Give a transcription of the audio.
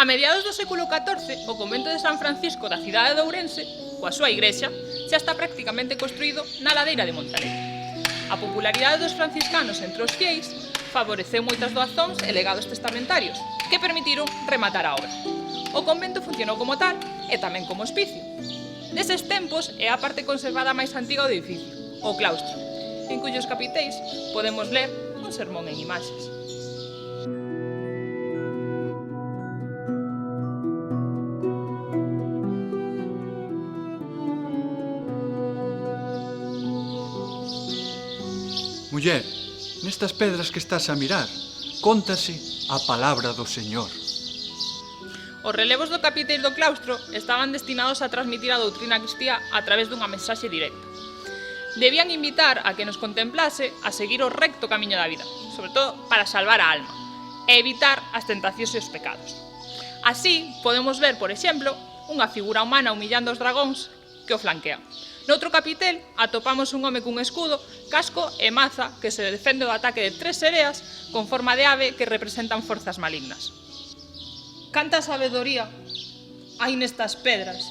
mediados do século XIV, o convento de San Francisco da cidade de Ourense, coa súa igrexa, xa está prácticamente construído na ladeira de Montalet. A popularidade dos franciscanos entre os fieis favoreceu moitas doazóns e legados testamentarios que permitiron rematar a obra. O convento funcionou como tal e tamén como hospicio. Neses tempos é a parte conservada máis antiga do edificio, o claustro, en cuyos capiteis podemos ler un sermón en imaxes. Muller, nestas pedras que estás a mirar, cóntase a palabra do Señor. Os relevos do capiteis do claustro estaban destinados a transmitir a doutrina cristía a través dunha mensaxe directa. Debían invitar a que nos contemplase a seguir o recto camiño da vida, sobre todo para salvar a alma, e evitar as tentacións e os pecados. Así, podemos ver, por exemplo, unha figura humana humillando os dragóns que o flanquean. Noutro capitel atopamos un home cun escudo, casco e maza que se defende do ataque de 3 sereas con forma de ave que representan forzas malignas. Canta sabedoría hai nestas pedras